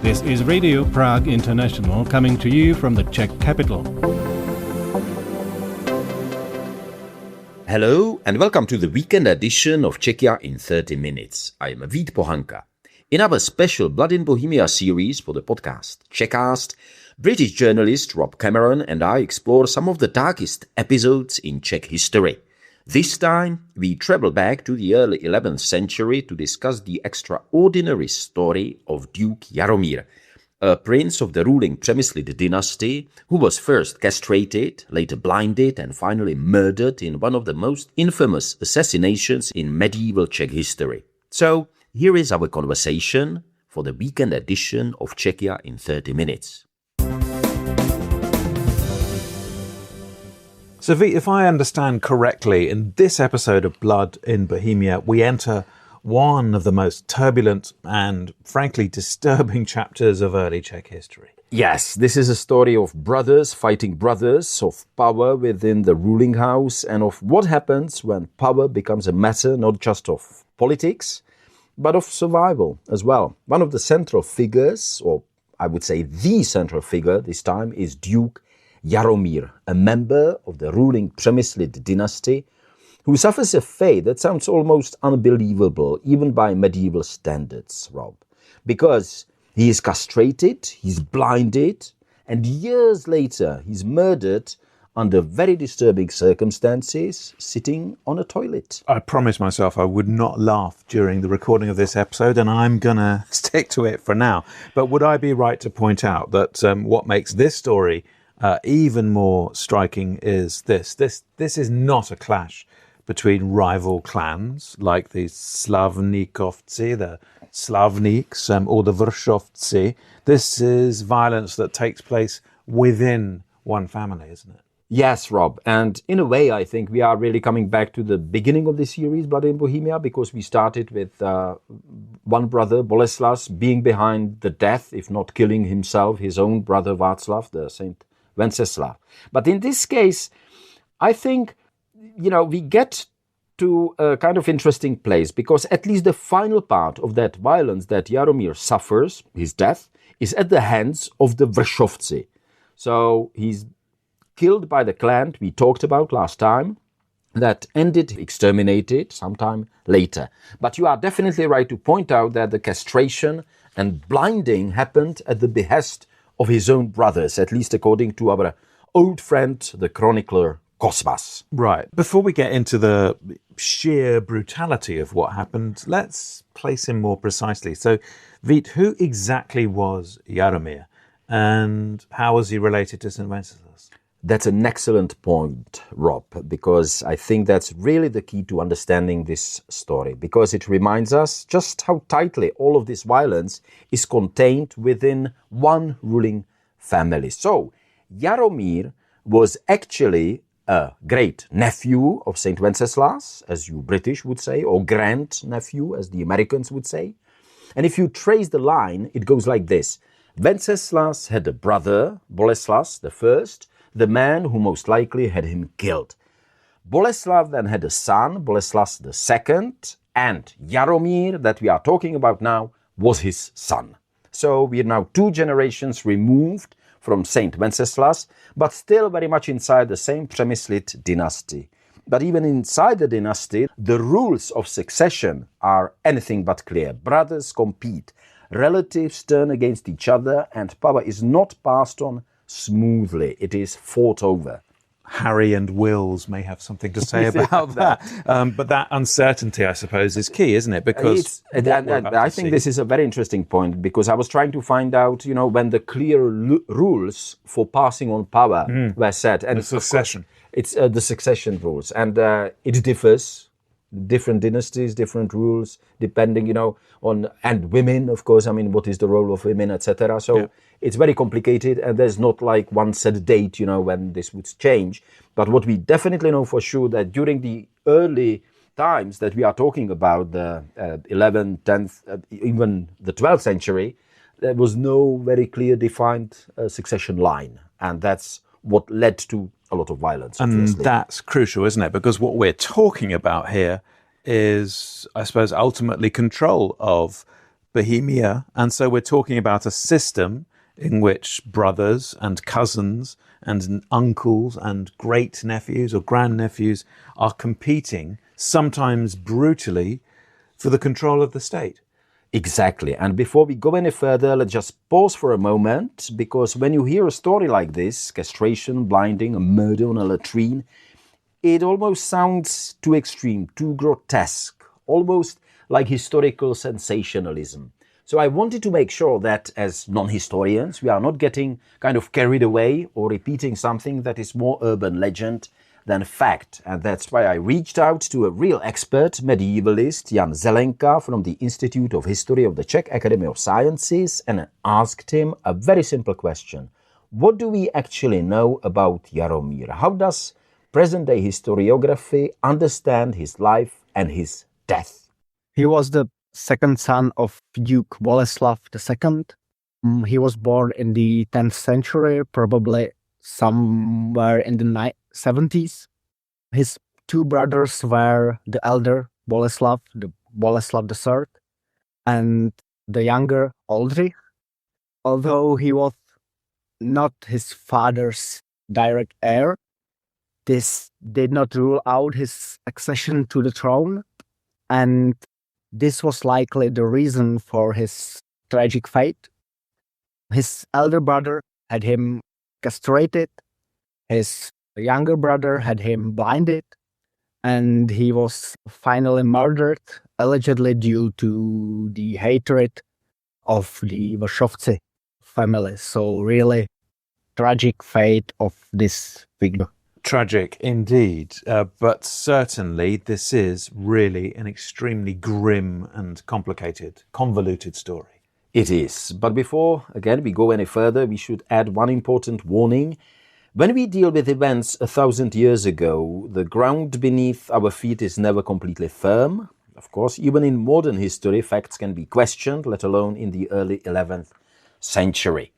This is Radio Prague International coming to you from the Czech capital. Hello and welcome to the weekend edition of Czechia in 30 minutes. I am Pohanka. In our special Blood in Bohemia series for the podcast Czechcast, British journalist Rob Cameron and I explore some of the darkest episodes in Czech history. This time, we travel back to the early 11th century to discuss the extraordinary story of Duke Jaromír, a prince of the ruling Přemyslid dynasty who was first castrated, later blinded and finally murdered in one of the most infamous assassinations in medieval Czech history. So, here is our conversation for the weekend edition of Czechia in 30 minutes. So, Vít, if I understand correctly, in this episode of Blood in Bohemia, we enter one of the most turbulent and, frankly, disturbing chapters of early Czech history. Yes, this is a story of brothers fighting brothers, of power within the ruling house, and of what happens when power becomes a matter not just of politics, but of survival as well. One of the central figures, or I would say the central figure this time, is Duke Jaromír, a member of the ruling Přemyslid dynasty, who suffers a fate that sounds almost unbelievable, even by medieval standards, Rob. Because he is castrated, he's blinded, and years later he's murdered under very disturbing circumstances, sitting on a toilet. I promised myself I would not laugh during the recording of this episode, and I'm going to stick to it for now. But would I be right to point out that what makes this story even more striking is this. This is not a clash between rival clans like the Slavníkovci, the Slavníks, or the Vršovci. This is violence that takes place within one family, isn't it? Yes, Rob. And in a way, I think we are really coming back to the beginning of the series, Blood in Bohemia, because we started with one brother, Boleslas, being behind the death, if not killing himself, his own brother Václav, the Saint Wenceslav. But in this case, I think, we get to a kind of interesting place because at least the final part of that violence that Jaromír suffers, his death, is at the hands of the Vršovci. So he's killed by the clan we talked about last time that ended exterminated sometime later. But you are definitely right to point out that the castration and blinding happened at the behest of his own brothers, at least according to our old friend, the chronicler Kosmas. Right. Before we get into the sheer brutality of what happened, let's place him more precisely. So, Vít, who exactly was Jaromír, and how was he related to St. Wenceslas? That's an excellent point, Rob, because I think that's really the key to understanding this story, because it reminds us just how tightly all of this violence is contained within one ruling family. So, Jaromír was actually a great nephew of Saint Wenceslas, as you British would say, or grand nephew, as the Americans would say. And if you trace the line, it goes like this. Wenceslas had a brother, Boleslas I, the man who most likely had him killed. Boleslav then had a son, Boleslas II, and Jaromír, that we are talking about now, was his son. So we are now 2 generations removed from Saint Wenceslas, but still very much inside the same Přemyslid dynasty. But even inside the dynasty, the rules of succession are anything but clear. Brothers compete, relatives turn against each other, and power is not passed on smoothly. It is fought over. Harry and Wills may have something to say about that. But that uncertainty, I suppose, is key, isn't it? Because I think this is a very interesting point, because I was trying to find out, when the clear rules for passing on power were set. And the succession. It's the succession rules. And it differs. Different dynasties, different rules, depending, on, and women, of course, what is the role of women, etc. So it's very complicated, and there's not like one set date, when this would change. But what we definitely know for sure that during the early times that we are talking about, the 11th, 10th, even the 12th century, there was no very clear defined succession line. And that's what led to a lot of violence. And that's crucial, isn't it? Because what we're talking about here is, I suppose, ultimately control of Bohemia. And so we're talking about a system in which brothers and cousins and uncles and great nephews or grandnephews are competing, sometimes brutally, for the control of the state. Exactly. And before we go any further, let's just pause for a moment, because when you hear a story like this, castration, blinding, a murder on a latrine, it almost sounds too extreme, too grotesque, almost like historical sensationalism. So I wanted to make sure that as non-historians, we are not getting kind of carried away or repeating something that is more urban legend than fact. And that's why I reached out to a real expert, medievalist Jan Zelenka from the Institute of History of the Czech Academy of Sciences, and asked him a very simple question. What do we actually know about Jaromír? How does present-day historiography understand his life and his death? He was the second son of Duke Boleslav II. He was born in the 10th century, probably somewhere in the 70s. His two brothers were the elder Boleslav, the Boleslav III, and the younger Oldřich. Although he was not his father's direct heir, this did not rule out his accession to the throne, and this was likely the reason for his tragic fate. His elder brother had him castrated, his younger brother had him blinded, and he was finally murdered, allegedly due to the hatred of the Wachowski family. So really tragic fate of this figure. Tragic indeed, but certainly this is really an extremely grim and complicated, convoluted story. It is. But before, again, we go any further, we should add one important warning. When we deal with events 1,000 years ago, the ground beneath our feet is never completely firm. Of course, even in modern history, facts can be questioned, let alone in the early 11th century.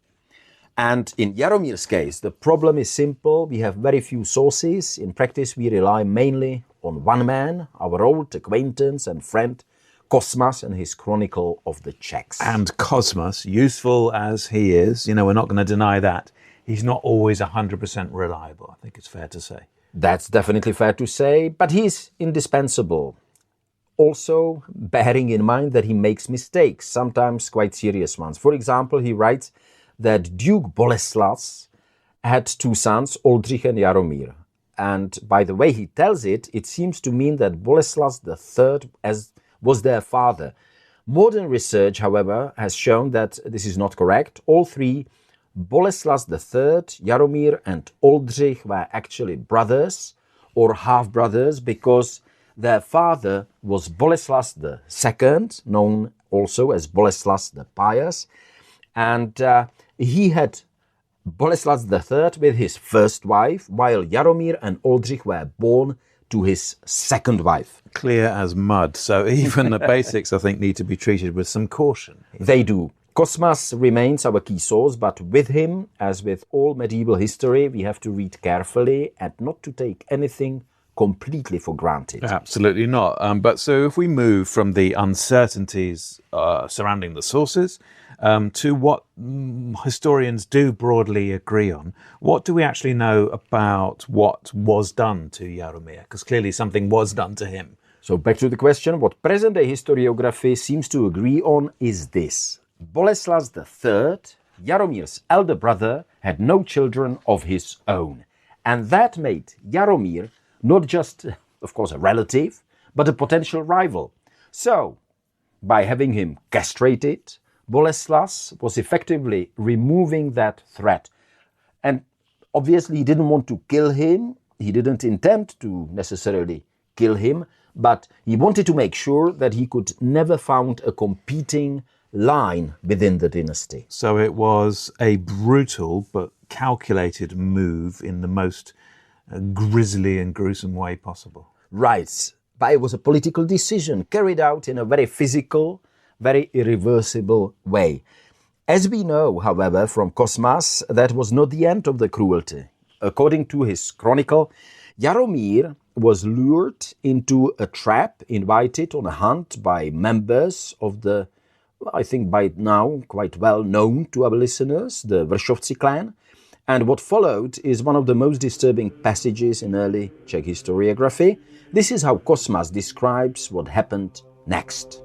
And in Jaromír's case, the problem is simple. We have very few sources. In practice, we rely mainly on one man, our old acquaintance and friend, Cosmas, and his Chronicle of the Czechs. And Cosmas, useful as he is, we're not going to deny that, he's not always 100% reliable, I think it's fair to say. That's definitely fair to say, but he's indispensable. Also, bearing in mind that he makes mistakes, sometimes quite serious ones. For example, he writes that Duke Boleslav had two sons, Oldřich and Jaromír. And by the way he tells it, it seems to mean that Boleslav III was their father. Modern research, however, has shown that this is not correct. All three, Boleslav III, Jaromír and Oldřich, were actually brothers or half-brothers because their father was Boleslav II, known also as Boleslav the Pious, and he had Boleslav III with his first wife, while Jaromír and Oldřich were born to his second wife. Clear as mud. So even the basics, I think, need to be treated with some caution. They do. Cosmas remains our key source, but with him, as with all medieval history, we have to read carefully and not to take anything completely for granted. Absolutely not. But so if we move from the uncertainties surrounding the sources to what historians do broadly agree on, what do we actually know about what was done to Jaromír? Because clearly something was done to him. So back to the question, what present-day historiography seems to agree on is this. Boleslav III, Jaromír's elder brother, had no children of his own. And that made Jaromír not just, of course, a relative, but a potential rival. So, by having him castrated, Boleslav was effectively removing that threat. And obviously he didn't want to kill him. He didn't intend to necessarily kill him, but he wanted to make sure that he could never found a competing line within the dynasty. So it was a brutal but calculated move in the most grisly and gruesome way possible. Right. But it was a political decision carried out in a very physical, very irreversible way. As we know, however, from Cosmas, that was not the end of the cruelty. According to his chronicle, Jaromír was lured into a trap, invited on a hunt by members of the I think by now quite well known to our listeners, the Vršovci clan. And what followed is one of the most disturbing passages in early Czech historiography. This is how Cosmas describes what happened next.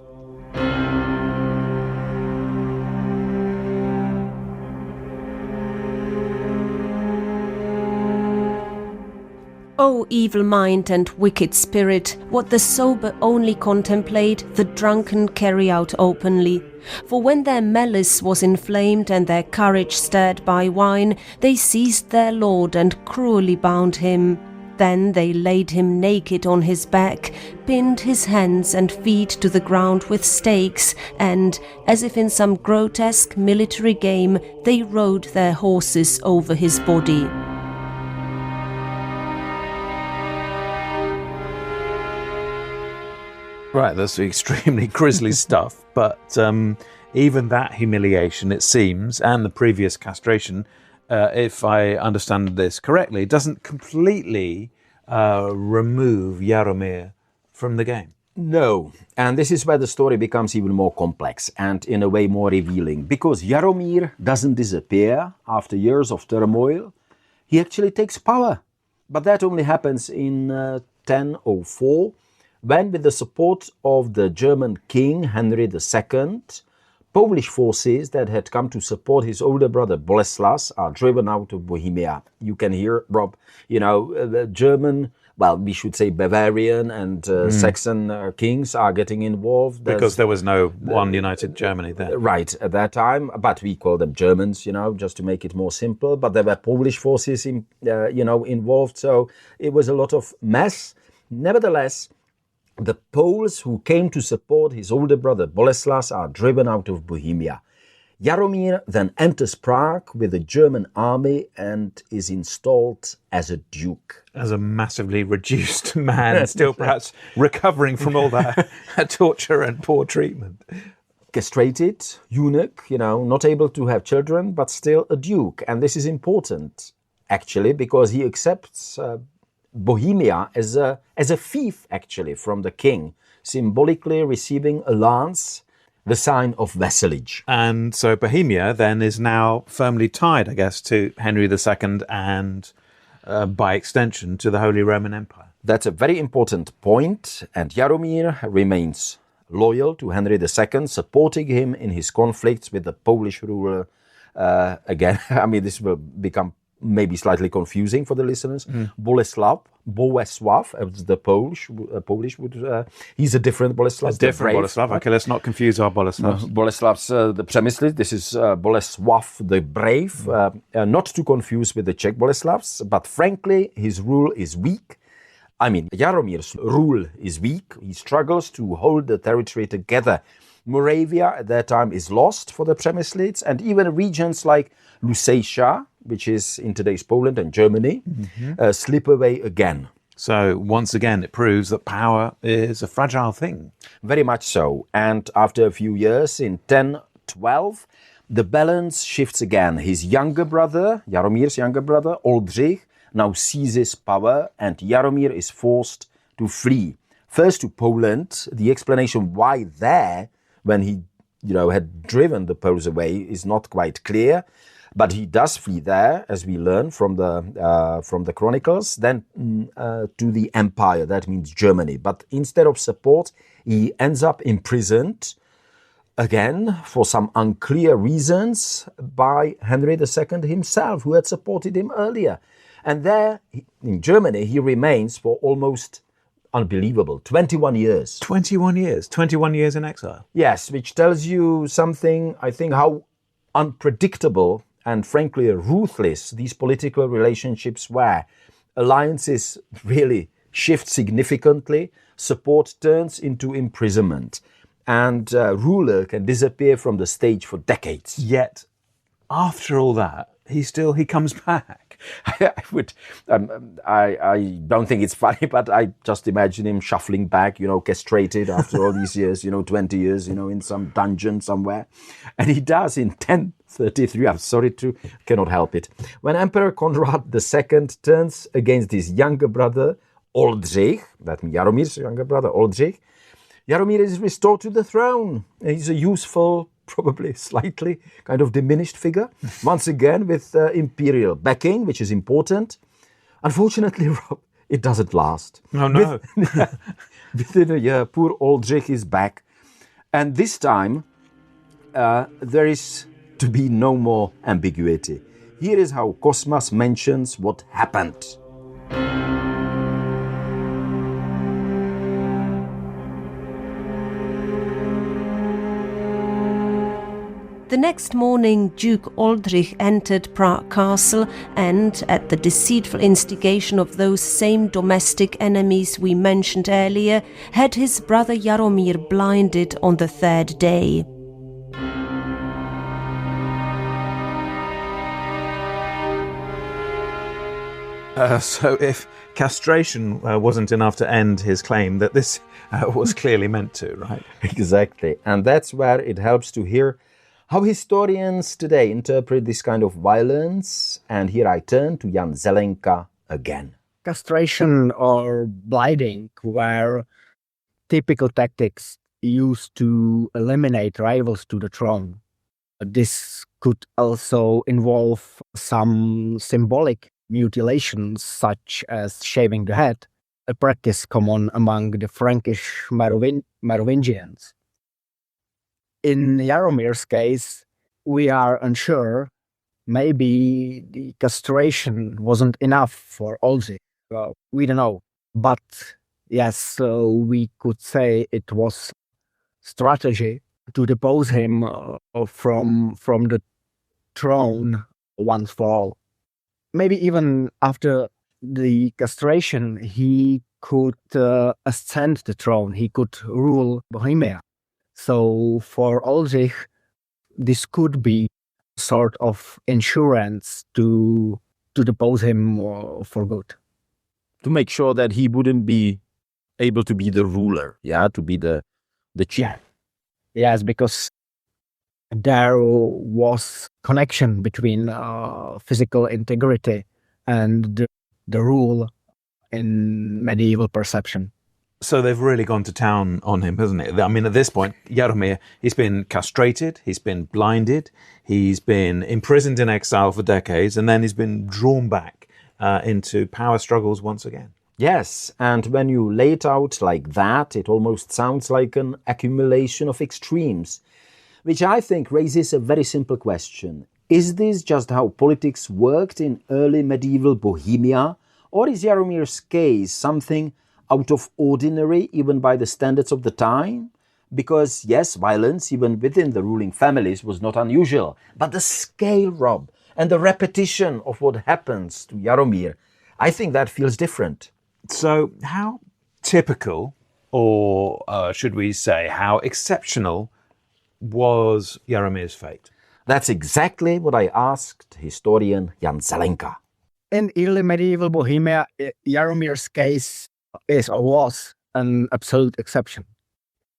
O evil mind and wicked spirit, what the sober only contemplate, the drunken carry out openly. For when their malice was inflamed and their courage stirred by wine, they seized their lord and cruelly bound him. Then they laid him naked on his back, pinned his hands and feet to the ground with stakes, and, as if in some grotesque military game, they rode their horses over his body. Right, that's extremely grisly stuff. But even that humiliation, it seems, and the previous castration, if I understand this correctly, doesn't completely remove Jaromír from the game. No, and this is where the story becomes even more complex and in a way more revealing. Because Jaromír doesn't disappear after years of turmoil. He actually takes power. But that only happens in 1004. When, with the support of the German king Henry II, Polish forces that had come to support his older brother Boleslas are driven out of Bohemia. You can hear, Rob, the German, well, we should say Bavarian and Saxon kings are getting involved. Because there was no one united Germany there. Right, at that time, but we call them Germans, just to make it more simple. But there were Polish forces, involved, so it was a lot of mess. Nevertheless, the Poles who came to support his older brother Boleslas are driven out of Bohemia. Jaromír then enters Prague with a German army and is installed as a duke. As a massively reduced man, still perhaps recovering from all that torture and poor treatment. Castrated, eunuch, not able to have children, but still a duke. And this is important, actually, because he accepts Bohemia as a fief, actually, from the king, symbolically receiving a lance, the sign of vassalage. And so Bohemia then is now firmly tied, I guess, to Henry II and, by extension, to the Holy Roman Empire. That's a very important point, and Jaromír remains loyal to Henry II, supporting him in his conflicts with the Polish ruler. Again, I mean, this will become maybe slightly confusing for the listeners. Bolesław, as the Polish would. He's a different Bolesław. A different Bolesław. Okay, let's not confuse our Bolesławs. Bolesław's the Přemyslid. This is Bolesław the Brave. Not to confuse with the Czech Bolesławs, but frankly, his rule is weak. I mean, Jaromír's rule is weak. He struggles to hold the territory together. Moravia at that time is lost for the Přemyslids, and even regions like Lusatia, which is in today's Poland and Germany, slip away again. So once again, it proves that power is a fragile thing. Very much so. And after a few years, in 1012, the balance shifts again. His younger brother, Jaromír's younger brother, Oldřich, now seizes power, and Jaromír is forced to flee. First to Poland. The explanation why there, when he had driven the Poles away, is not quite clear. But he does flee there, as we learn from the chronicles, then to the empire, that means Germany. But instead of support, he ends up imprisoned, again, for some unclear reasons, by Henry II himself, who had supported him earlier. And there, in Germany, he remains for almost, unbelievable, 21 years. 21 years? 21 years in exile? Yes, which tells you something, I think, how unpredictable and frankly ruthless these political relationships were. Alliances really shift significantly, support turns into imprisonment, and ruler can disappear from the stage for decades. Yet, after all that, he comes back. I don't think it's funny, but I just imagine him shuffling back, castrated after all these years, 20 years, in some dungeon somewhere. And he does in 1033, cannot help it. When Emperor Conrad II turns against his younger brother, Oldřich, that means Jaromír's younger brother, Oldřich, Jaromír is restored to the throne. He's a useful, probably slightly kind of diminished figure, once again with imperial backing, which is important. Unfortunately, Rob, it doesn't last. Oh, no. Within a year, poor Oldřich is back. And this time, there is to be no more ambiguity. Here is how Cosmas mentions what happened. The next morning, Duke Oldřich entered Prague Castle and, at the deceitful instigation of those same domestic enemies we mentioned earlier, had his brother Jaromír blinded on the third day. So if castration wasn't enough to end his claim, that this was clearly meant to, right? Exactly. And that's where it helps to hear how historians today interpret this kind of violence. And here I turn to Jan Zelenka again. Castration or blinding were typical tactics used to eliminate rivals to the throne. This could also involve some symbolic mutilations, such as shaving the head, a practice common among the Frankish Merovingians. In Jaromír's case, we are unsure. Maybe the castration wasn't enough for Oldřich. We don't know. But yes, we could say it was strategy to depose him from the throne once for all. Maybe even after the castration, he could ascend the throne. He could rule Bohemia. So for Oldřich, this could be sort of insurance to depose him for good. To make sure that he wouldn't be able to be the ruler, to be the chief. Yes, because there was connection between physical integrity and the rule in medieval perception. So they've really gone to town on him, hasn't it? I mean, at this point, Jaromír, he's been castrated, he's been blinded, he's been imprisoned in exile for decades, and then he's been drawn back into power struggles once again. Yes, and when you lay it out like that, it almost sounds like an accumulation of extremes, which I think raises a very simple question. Is this just how politics worked in early medieval Bohemia, or is Jaromír's case something out of ordinary even by the standards of the time? Because yes, violence even within the ruling families was not unusual, but the scale, Rob, and the repetition of what happens to Jaromír, I think that feels different. So how typical, or should we say how exceptional, was Jaromír's fate? That's exactly what I asked historian Jan Zelenka. In early medieval Bohemia, Jaromír's case is or was an absolute exception.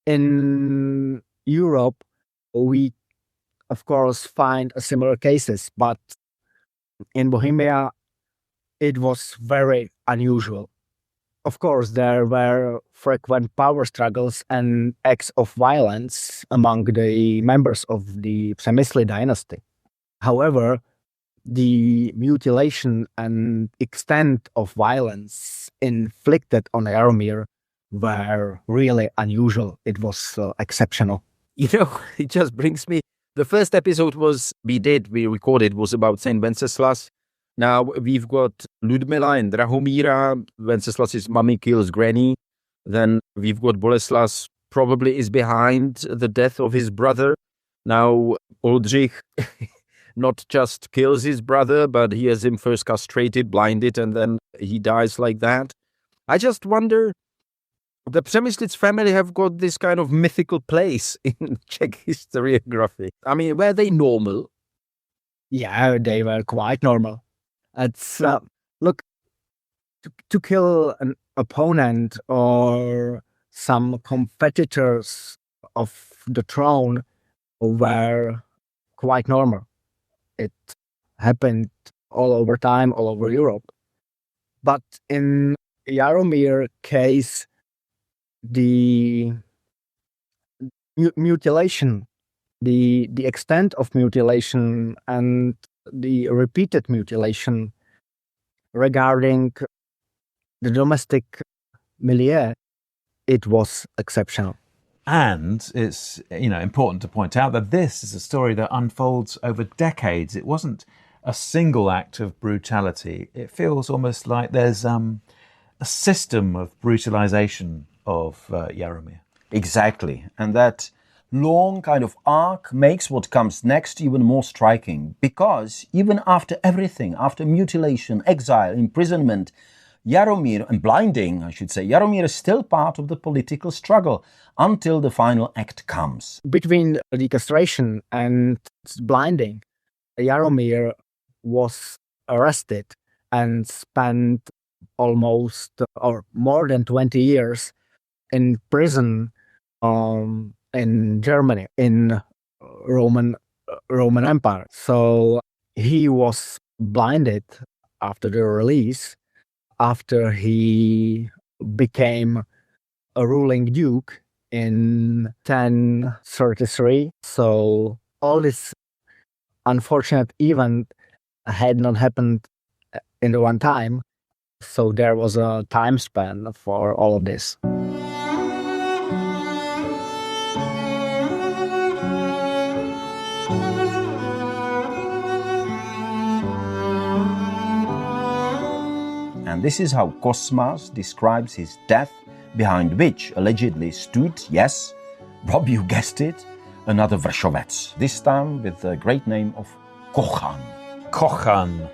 In Europe, we of course find similar cases, but in Bohemia, it was very unusual. Of course, there were frequent power struggles and acts of violence among the members of the Přemyslid dynasty. However, the mutilation and extent of violence inflicted on Jaromír were really unusual. It was exceptional. You know, it just brings me... The first episode we recorded was about Saint Wenceslas. Now we've got Ludmila and Drahomíra. Wenceslas's mummy kills granny. Then we've got Boleslas, probably is behind the death of his brother. Now Oldřich not just kills his brother, but he has him first castrated, blinded, and then he dies like that. I just wonder, the Přemyslids family have got this kind of mythical place in Czech historiography. I mean, were they normal? Yeah, they were quite normal. It's look, to kill an opponent or some competitors of the throne were quite normal. It happened all over time, all over Europe. But in Jaromír's case, the mutilation, the extent of mutilation and the repeated mutilation regarding the domestic milieu, it was exceptional. And it's important to point out that this is a story that unfolds over decades. It wasn't a single act of brutality. It feels almost like there's a system of brutalization of Jaromír. Exactly. And that long kind of arc makes what comes next even more striking, because even after everything, after mutilation, exile, imprisonment, Jaromír, and blinding, I should say, Jaromír is still part of the political struggle until the final act comes. Between the castration and blinding, Jaromír was arrested and spent almost or more than 20 years in prison in Germany, in Roman Empire. So he was blinded after the release, after he became a ruling duke in 1033. So all this unfortunate event had not happened in the one time. So there was a time span for all of this. And this is how Cosmas describes his death, behind which allegedly stood, yes, Rob, you guessed it, another Vršovec, this time with the great name of Kochan. Kochan.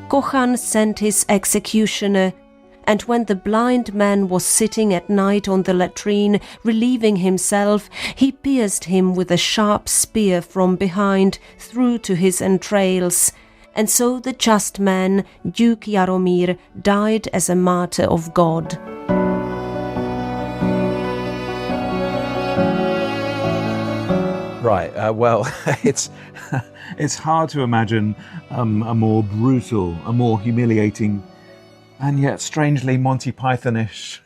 Kochan sent his executioner, and when the blind man was sitting at night on the latrine, relieving himself, he pierced him with a sharp spear from behind through to his entrails. And so the just man, Duke Jaromír, died as a martyr of God. Right, well, it's hard to imagine a more brutal, a more humiliating, and yet strangely Monty Pythonish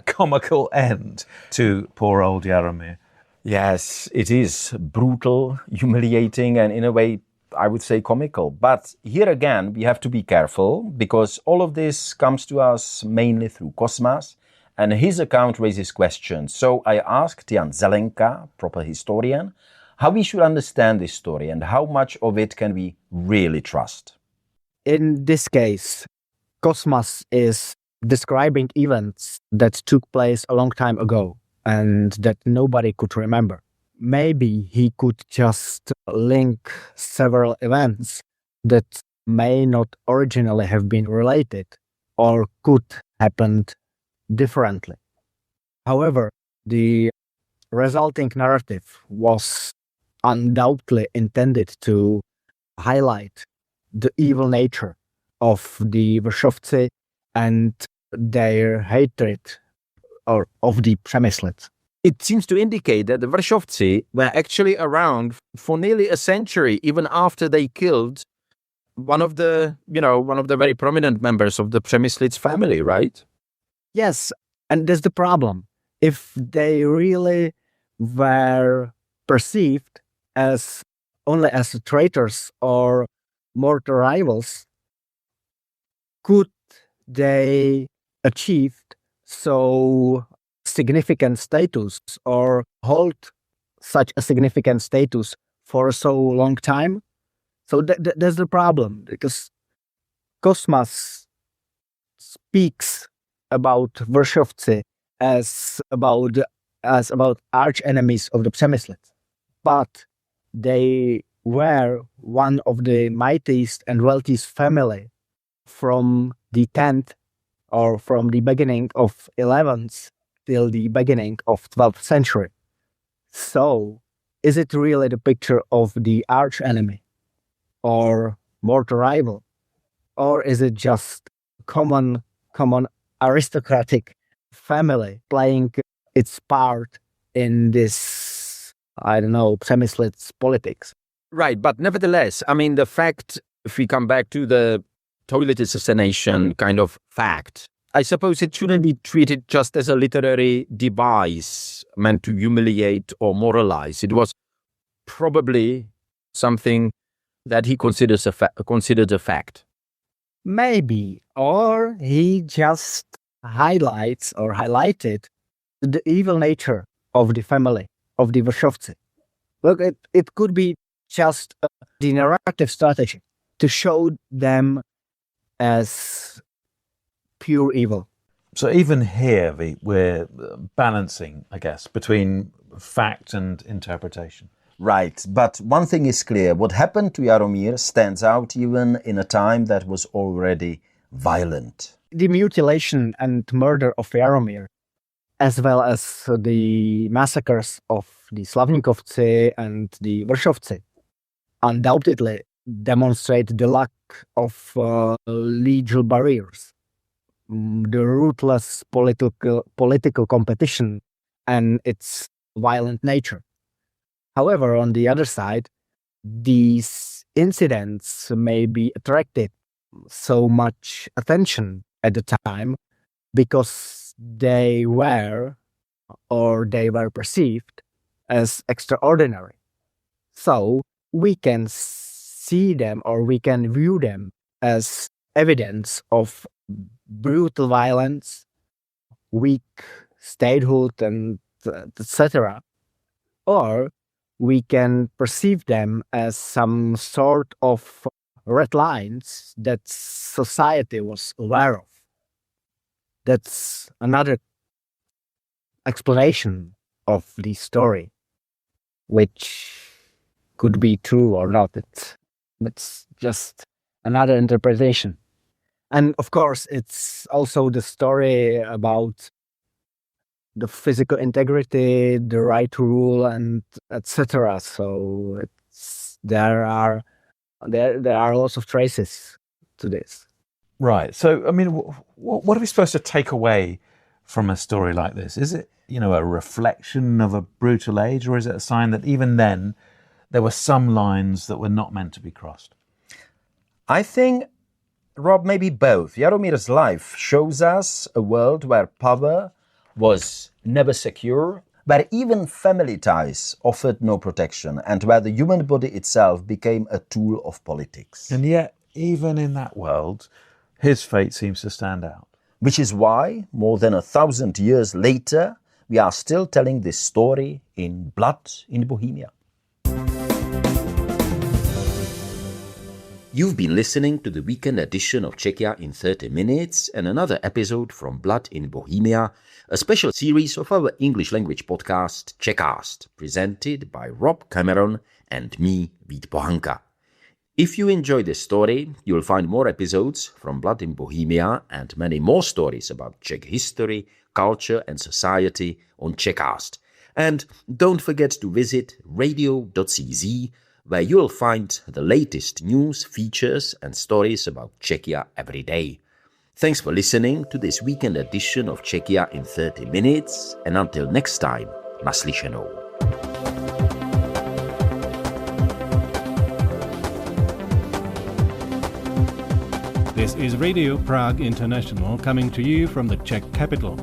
comical end to poor old Jaromír. Yes, it is brutal, humiliating, and in a way, I would say comical. But here again, we have to be careful, because all of this comes to us mainly through Cosmas, and his account raises questions. So I asked Jan Zelenka, proper historian, how we should understand this story and how much of it can we really trust. In this case, Cosmas is describing events that took place a long time ago and that nobody could remember. Maybe he could just link several events that may not originally have been related or could happen differently. However, the resulting narrative was undoubtedly intended to highlight the evil nature of the Vršovci and their hatred of the Přemyslids. It seems to indicate that the Vršovci were actually around for nearly a century, even after they killed one of the very prominent members of the Přemyslids family, right? Yes, and that's the problem. If they really were perceived as only as traitors or mortal rivals, could they achieve so significant status or hold such a significant status for so long time? So that's the problem, because Cosmas speaks about Vršovci as about arch enemies of the Přemyslids, but they were one of the mightiest and wealthiest family from the 10th or from the beginning of 11th till the beginning of 12th century. So, is it really the picture of the arch enemy or mortal rival, or is it just common aristocratic family playing its part in this, I don't know, Přemyslids politics? Right, but nevertheless, I mean, the fact, if we come back to the toilet assassination kind of fact. I suppose it shouldn't be treated just as a literary device meant to humiliate or moralize. It was probably something that he considered a fact. Maybe, or he just highlighted the evil nature of the family, of the Wachowcy. Look, it could be just the narrative strategy to show them as pure evil. So even here, we're balancing, I guess, between fact and interpretation. Right, but one thing is clear. What happened to Jaromír stands out even in a time that was already violent. The mutilation and murder of Jaromír, as well as the massacres of the Slavníkovci and the Vršovci, undoubtedly demonstrate the lack of legal barriers, the ruthless political competition and its violent nature. However, on the other side, these incidents may be attracted so much attention at the time because they were perceived as extraordinary. So we can see them or we can view them as evidence of brutal violence, weak statehood, and etc. Or we can perceive them as some sort of red lines that society was aware of. That's another explanation of the story, which could be true or not. It's just another interpretation. And of course, it's also the story about the physical integrity, the right to rule, and etc. So there are lots of traces to this. Right. So, I mean, what are we supposed to take away from a story like this? Is it, a reflection of a brutal age, or is it a sign that even then there were some lines that were not meant to be crossed? I think, Rob, maybe both. Jaromír's life shows us a world where power was never secure, where even family ties offered no protection, and where the human body itself became a tool of politics. And yet, even in that world, his fate seems to stand out. Which is why, more than 1,000 years later, we are still telling this story in Blood in Bohemia. You've been listening to the weekend edition of Czechia in 30 minutes and another episode from Blood in Bohemia, a special series of our English language podcast, Czechcast, presented by Rob Cameron and me, Vít Pohanka. If you enjoy this story, you'll find more episodes from Blood in Bohemia and many more stories about Czech history, culture and society on Czechcast. And don't forget to visit radio.cz, where you'll find the latest news, features and stories about Czechia every day. Thanks for listening to this weekend edition of Czechia in 30 minutes, and until next time, naslyšenou. This is Radio Prague International coming to you from the Czech capital.